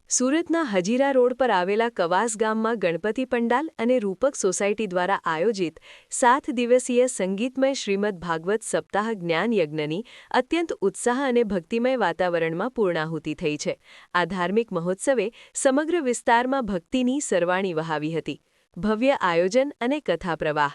સુરતના હજીરા રોડ પર આવેલા કવાસ ગામમાં ગણપતિ પંડાલ અને રૂપક સોસાયટી દ્વારા આયોજિત 7 દિવસીય સંગીતમય શ્રીમદ ભાગવત સપ્તાહ જ્ઞાન યજ્ઞની અત્યંત ઉત્સાહ અને ભક્તિમય વાતાવરણમાં પૂર્ણાહુતિ થઈ છે। આ ધાર્મિક મહોત્સવે સમગ્ર વિસ્તારમાં ભક્તિની સરવાણી વહાવી હતી। ભવ્ય આયોજન અને કથા પ્રવાહ।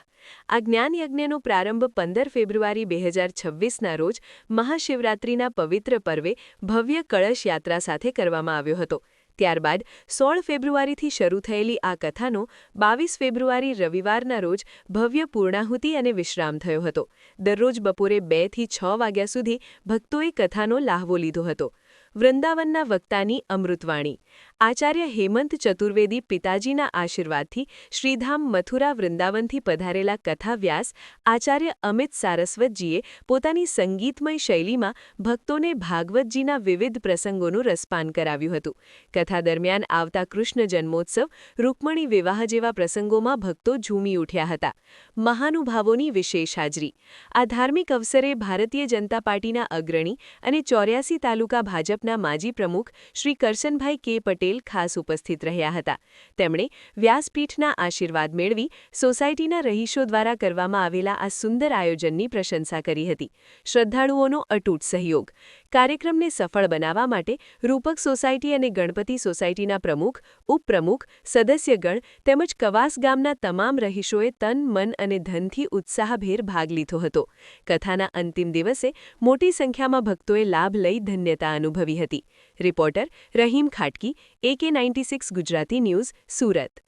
આ જ્ઞાન યજ્ઞનો પ્રારંભ 15 ફેબ્રુઆરી 2026ના રોજ મહાશિવરાત્રિના પવિત્ર પર્વે ભવ્ય કળશ યાત્રા સાથે કરવામાં આવ્યો હતો। ત્યારબાદ 16 ફેબ્રુઆરીથી શરૂ થયેલી આ કથાનો 22 ફેબ્રુઆરી રવિવારના રોજ ભવ્ય પૂર્ણાહુતિ અને વિશ્રામ થયો હતો। દરરોજ બપોરે 2 થી 6 વાગ્યા સુધી ભક્તોએ કથાનો લાહવો લીધો હતો। વૃંદાવનના વક્તાની અમૃતવાણી। આચાર્ય હેમંત ચતુર્વેદી પિતાજીના આશીર્વાદથી શ્રીધામ મથુરા વૃંદાવનથી પધારેલા કથાવ્યાસ આચાર્ય અમિત સારસ્વતજીએ પોતાની સંગીતમય શૈલીમાં ભક્તોને ભાગવતજીના વિવિધ પ્રસંગોનું રસપાન કરાવ્યું હતું। કથા દરમિયાન આવતા કૃષ્ણ જન્મોત્સવ, રૂકમણી વિવાહ જેવા પ્રસંગોમાં ભક્તો ઝૂમી ઉઠ્યા હતા। મહાનુભાવોની વિશેષ હાજરી। આ ધાર્મિક અવસરે ભારતીય જનતા પાર્ટીના અગ્રણી અને 84 તાલુકા ભાજપના માજી પ્રમુખ શ્રી કરશનભાઈ કે પટેલ ખાસ ઉપસ્થિત રહ્યા હતા। તેમણે વ્યાસપીઠના આશીર્વાદ મેળવી સોસાયટીના રહીશો દ્વારા કરવામાં આવેલા આ સુંદર આયોજનની પ્રશંસા કરી હતી। શ્રદ્ધાળુઓનો અતૂટ સહયોગ। કાર્યક્રમને સફળ બનાવવા માટે રૂપક સોસાયટી અને ગણપતિ સોસાયટીના પ્રમુખ, ઉપપ્રમુખ, સદસ્યગણ તેમજ કવાસ ગામના તમામ રહીશોએ તન, મન અને ધનથી ઉત્સાહભેર ભાગ લીધો હતો। કથાના અંતિમ દિવસે મોટી સંખ્યામાં ભક્તોએ લાભ લઈ ધન્યતા અનુભવી હતી। Reporter Rahim Khatki, AK96 Gujarati news, Surat.